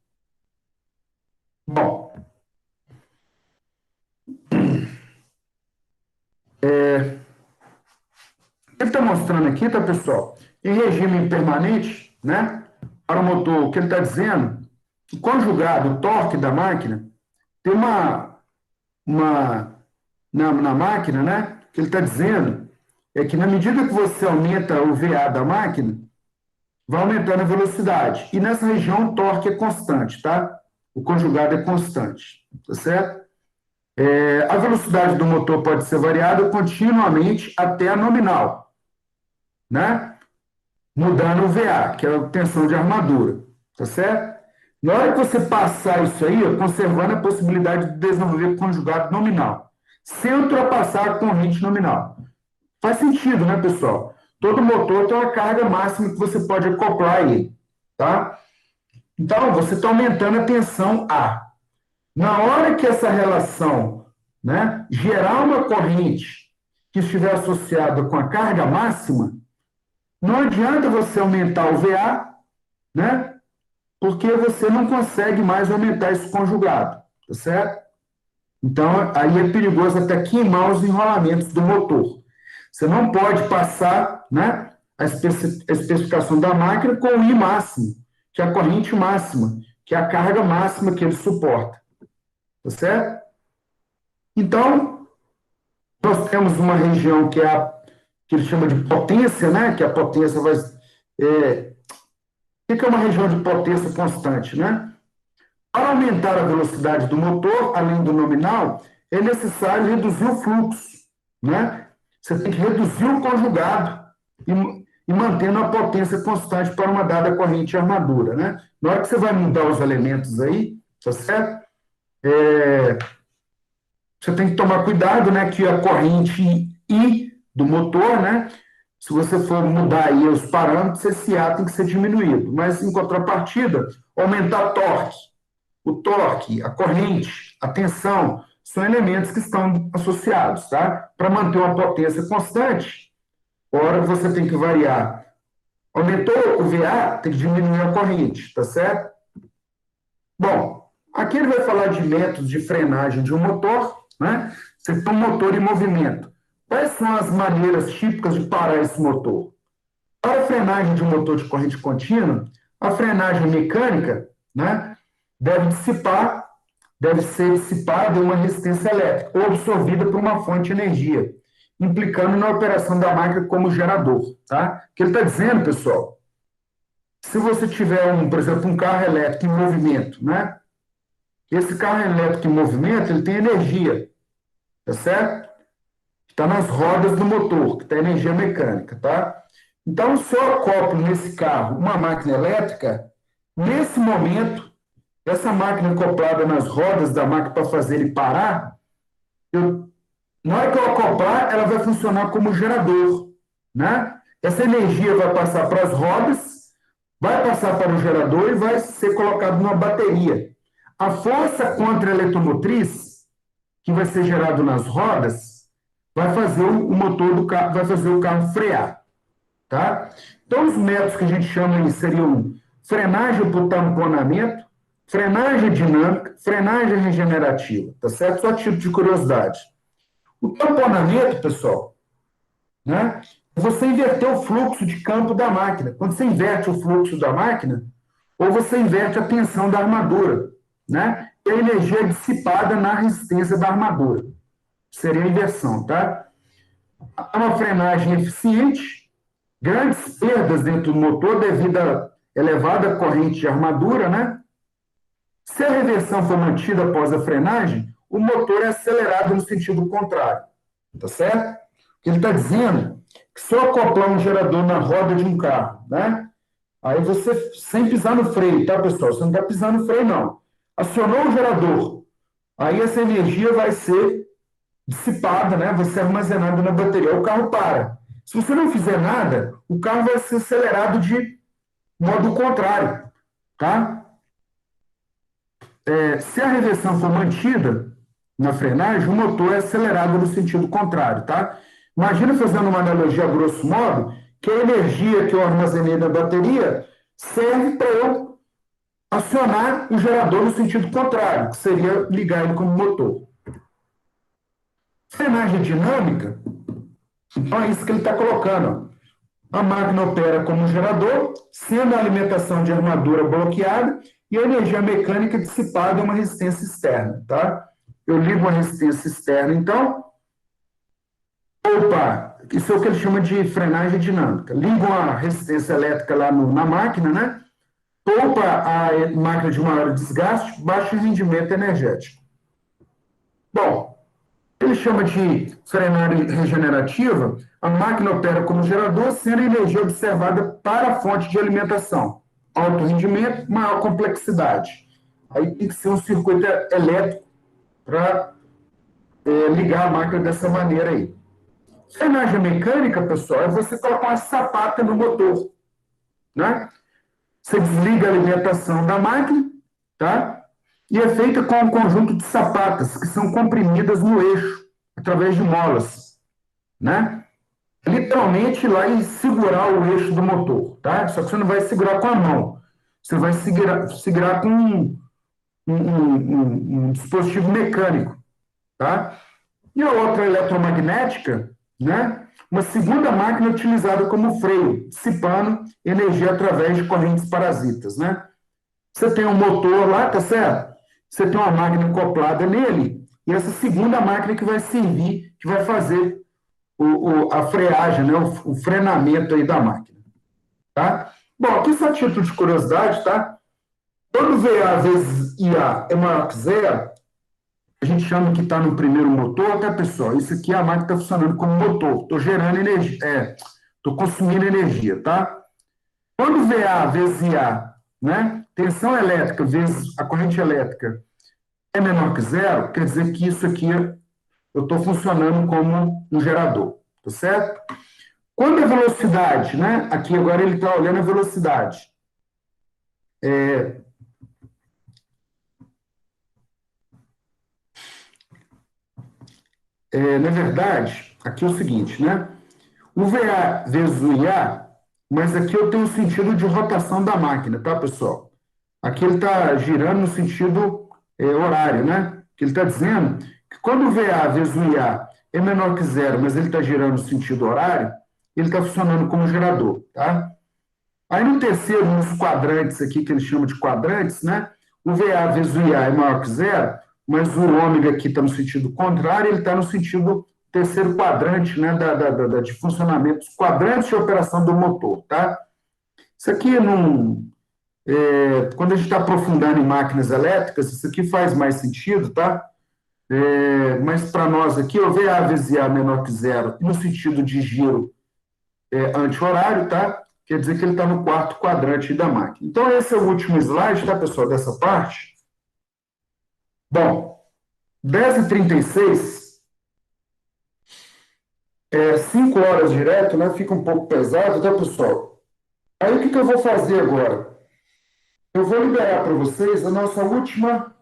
Bom, ele está mostrando aqui, tá, pessoal? Em regime permanente, né? Para o motor, o que ele está dizendo, que conjugado o torque da máquina, tem na máquina, né? O que ele está dizendo é que na medida que você aumenta o VA da máquina, vai aumentando a velocidade. E nessa região o torque é constante, tá? O conjugado é constante, tá certo? A velocidade do motor pode ser variada continuamente até a nominal, né? Mudando o VA, que é a tensão de armadura, tá certo? Na hora que você passar isso aí, conservando a possibilidade de desenvolver conjugado nominal, sem ultrapassar a corrente nominal. Faz sentido, né, pessoal? Todo motor tem uma carga máxima que você pode acoplar a ele, tá? Então, você está aumentando a tensão A. Na hora que essa relação, né, gerar uma corrente que estiver associada com a carga máxima, não adianta você aumentar o VA, né, porque você não consegue mais aumentar esse conjugado, tá certo? Então, aí é perigoso até queimar os enrolamentos do motor. Você não pode passar, né, a especificação da máquina com o I máximo, que é a corrente máxima, que é a carga máxima que ele suporta. Tá certo? Então, nós temos uma região que que ele chama de potência, né? Que a potência vai. O que é uma região de potência constante, né? Para aumentar a velocidade do motor, além do nominal, é necessário reduzir o fluxo, né? Você tem que reduzir o conjugado e mantendo a potência constante para uma dada corrente de armadura, né? Na hora que você vai mudar os elementos aí, tá certo? Você tem que tomar cuidado, né, que a corrente I do motor, né, se você for mudar aí os parâmetros, esse A tem que ser diminuído. Mas, em contrapartida, aumentar torque. O torque, a corrente, a tensão, são elementos que estão associados, tá? Para manter uma potência constante, ora você tem que variar. Aumentou o VA, tem que diminuir a corrente, tá certo? Bom, aqui ele vai falar de métodos de frenagem de um motor, né? Você tem um motor em movimento. Quais são as maneiras típicas de parar esse motor? Para a frenagem de um motor de corrente contínua, a frenagem mecânica, né, deve ser dissipada em uma resistência elétrica ou absorvida por uma fonte de energia, implicando na operação da máquina como gerador. Tá? O que ele está dizendo, pessoal, se você tiver, por exemplo, um carro elétrico em movimento, né? Esse carro elétrico em movimento, ele tem energia, tá certo? Está nas rodas do motor, que tem energia mecânica, tá? Então, se eu acoplo nesse carro uma máquina elétrica, nesse momento, essa máquina acoplada nas rodas da máquina para fazer ele parar, na hora que eu acoplar, ela vai funcionar como gerador, né? Essa energia vai passar para as rodas, vai passar para o gerador e vai ser colocado numa bateria. A força contra-eletromotriz, que vai ser gerado nas rodas, vai fazer o motor do carro, vai fazer o carro frear, tá? Então, os métodos que a gente chama aí seriam frenagem por tamponamento, frenagem dinâmica, frenagem regenerativa, tá certo? Só tipo de curiosidade. O tamponamento, pessoal, né? É você inverter o fluxo de campo da máquina. Quando você inverte o fluxo da máquina, ou você inverte a tensão da armadura, né? E a energia é dissipada na resistência da armadura. Seria a inversão, tá? É uma frenagem eficiente, grandes perdas dentro do motor devido à elevada corrente de armadura, né? Se a reversão for mantida após a frenagem, o motor é acelerado no sentido contrário, tá certo? Ele está dizendo que só acoplar um gerador na roda de um carro, né? Aí você, sem pisar no freio, tá, pessoal? Você não está pisando no freio, não. Acionou o gerador, aí essa energia vai ser dissipada, né? Vai ser armazenada na bateria. O carro para. Se você não fizer nada, o carro vai ser acelerado de modo contrário, tá? Se a reversão for mantida na frenagem, o motor é acelerado no sentido contrário, tá? Imagina, fazendo uma analogia a grosso modo, que a energia que eu armazenei na bateria serve para eu acionar o gerador no sentido contrário, que seria ligar ele como motor. Frenagem dinâmica, então é isso que ele está colocando. A máquina opera como gerador, sendo a alimentação de armadura bloqueada e a energia mecânica dissipada em uma resistência externa, tá? Eu ligo uma resistência externa, então, isso é o que ele chama de frenagem dinâmica. Ligo uma resistência elétrica lá na máquina, né? Poupa a máquina de maior desgaste, baixo rendimento energético. Bom, ele chama de frenagem regenerativa, a máquina opera como gerador, sendo a energia observada para a fonte de alimentação. Alto rendimento, maior complexidade. Aí tem que ser um circuito elétrico para ligar a máquina dessa maneira aí. Frenagem mecânica, pessoal, é você colocar uma sapata no motor, né? Você desliga a alimentação da máquina, tá? E é feita com um conjunto de sapatas que são comprimidas no eixo, através de molas, né? Literalmente ir lá e segurar o eixo do motor, tá? Só que você não vai segurar com a mão, você vai segurar com um dispositivo mecânico, tá? E a outra eletromagnética, né? Uma segunda máquina utilizada como freio, dissipando energia através de correntes parasitas, né? Você tem um motor lá, tá certo? Você tem uma máquina acoplada nele, e essa segunda máquina que vai servir, que vai fazer a freagem, né? O frenamento aí da máquina, tá? Bom, aqui só título de curiosidade, tá? Quando VA vezes IA é maior que zero, a gente chama que está no primeiro motor, tá, pessoal? Isso aqui a máquina está funcionando como motor. Estou gerando energia, estou consumindo energia, tá? Quando VA vezes IA, né? Tensão elétrica vezes a corrente elétrica é menor que zero, quer dizer que isso aqui eu estou funcionando como um gerador, tá certo? Quando a velocidade, né? Aqui agora ele está olhando a velocidade. Na verdade, aqui é o seguinte, né? O VA vezes o IA, mas aqui eu tenho o sentido de rotação da máquina, tá, pessoal? Aqui ele está girando no sentido horário, né? Que ele está dizendo que quando o VA vezes o IA é menor que zero, mas ele está girando no sentido horário, ele está funcionando como gerador, tá? Aí no terceiro, nos quadrantes aqui, que eles chamam de quadrantes, né? O VA vezes o IA é maior que zero, mas o ômega aqui está no sentido contrário, ele está no sentido terceiro quadrante, né? De funcionamento, dos quadrantes de operação do motor, tá? Isso aqui não. Quando a gente está aprofundando em máquinas elétricas, isso aqui faz mais sentido, tá? Mas para nós aqui, o VA vezes IA menor que zero, no sentido de giro anti-horário, tá? Quer dizer que ele está no quarto quadrante da máquina. Então, esse é o último slide, tá, pessoal, dessa parte? Bom, 10h36, 5 horas direto, né? Fica um pouco pesado, tá, pessoal? Aí, o que eu vou fazer agora? Eu vou liberar para vocês a nossa última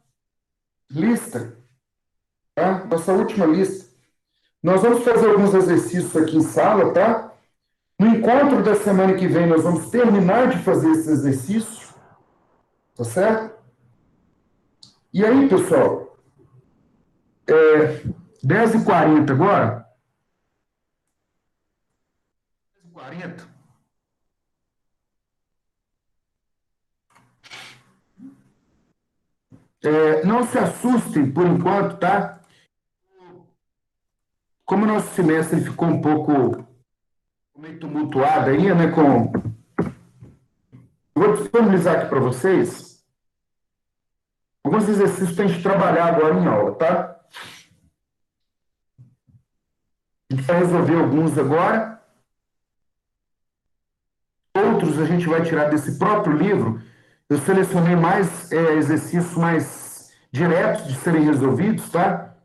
lista, tá? Nossa última lista. Nós vamos fazer alguns exercícios aqui em sala, tá? No encontro da semana que vem, nós vamos terminar de fazer esse exercício, tá certo? E aí, pessoal, 10h40 agora? 10h40? Não se assustem por enquanto, tá? Como o nosso semestre ficou um pouco meio tumultuado aí, né? Eu vou disponibilizar aqui para vocês alguns exercícios para a gente trabalhar agora em aula, tá? A gente vai resolver alguns agora. outros a gente vai tirar desse próprio livro. Eu selecionei mais exercícios mais diretos de serem resolvidos, tá?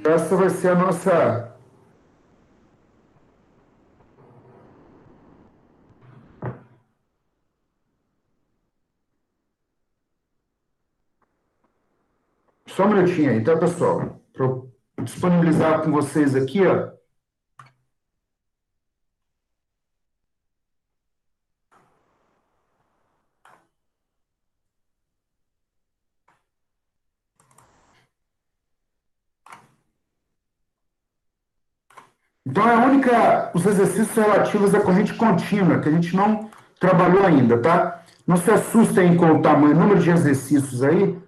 Essa vai ser a nossa. Só um minutinho aí, tá, pessoal? Para eu disponibilizar com vocês aqui, ó. Então, é a única, os exercícios relativos à corrente contínua, que a gente não trabalhou ainda, tá? Não se assustem com o tamanho, o número de exercícios aí,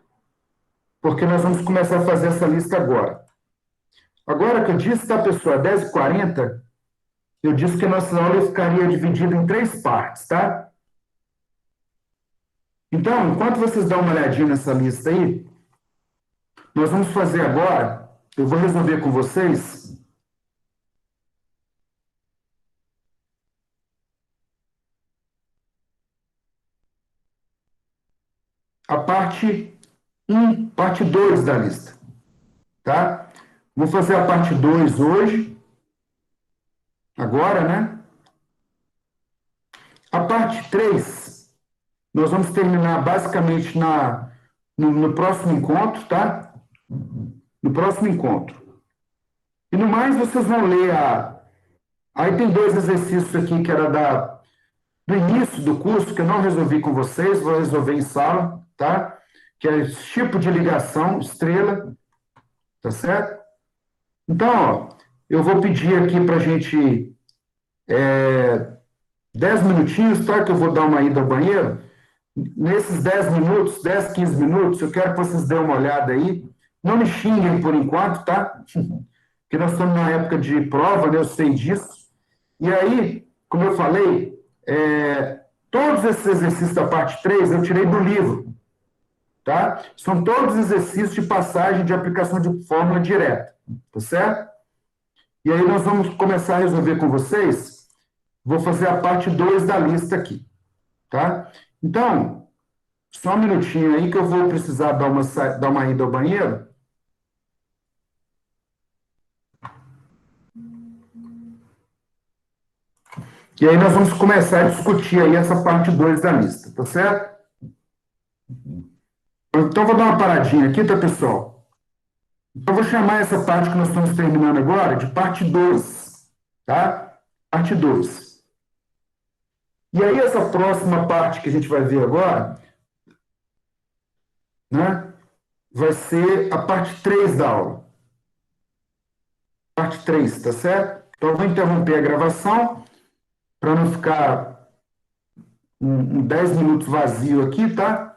porque nós vamos começar a fazer essa lista agora. Agora que eu disse, tá, pessoal, 10h40, eu disse que a nossa aula ficaria dividida em 3 partes, tá? Então, enquanto vocês dão uma olhadinha nessa lista aí, nós vamos fazer agora, eu vou resolver com vocês a parte 1, parte 2 da lista, tá? Vou fazer a parte 2 hoje, agora, né? A parte 3 nós vamos terminar basicamente no próximo encontro, tá? No próximo encontro. E no mais, vocês vão ler a. Aí tem 2 exercícios aqui que era do início do curso, que eu não resolvi com vocês, vou resolver em sala, tá? Que é esse tipo de ligação, estrela, tá certo? Então, ó, eu vou pedir aqui para a gente 10 minutinhos, tá? Que eu vou dar uma ida ao banheiro. Nesses 10 minutos, 10, 15 minutos, eu quero que vocês dêem uma olhada aí. Não me xinguem por enquanto, tá? Porque nós estamos numa época de prova, né? Eu sei disso. E aí, como eu falei, todos esses exercícios da parte 3 eu tirei do livro, tá? São todos exercícios de passagem de aplicação de fórmula direta, tá certo? E aí nós vamos começar a resolver com vocês. Vou fazer a parte 2 da lista aqui, tá? Então, só um minutinho aí que eu vou precisar dar uma ida ao banheiro. E aí nós vamos começar a discutir aí essa parte 2 da lista, tá certo? Então, vou dar uma paradinha aqui, tá, pessoal? Então, eu vou chamar essa parte que nós estamos terminando agora de parte 2, tá? Parte 2. E aí, essa próxima parte que a gente vai ver agora, né, vai ser a parte 3 da aula. Parte 3, tá certo? Então, eu vou interromper a gravação para não ficar 10 minutos vazio aqui, tá?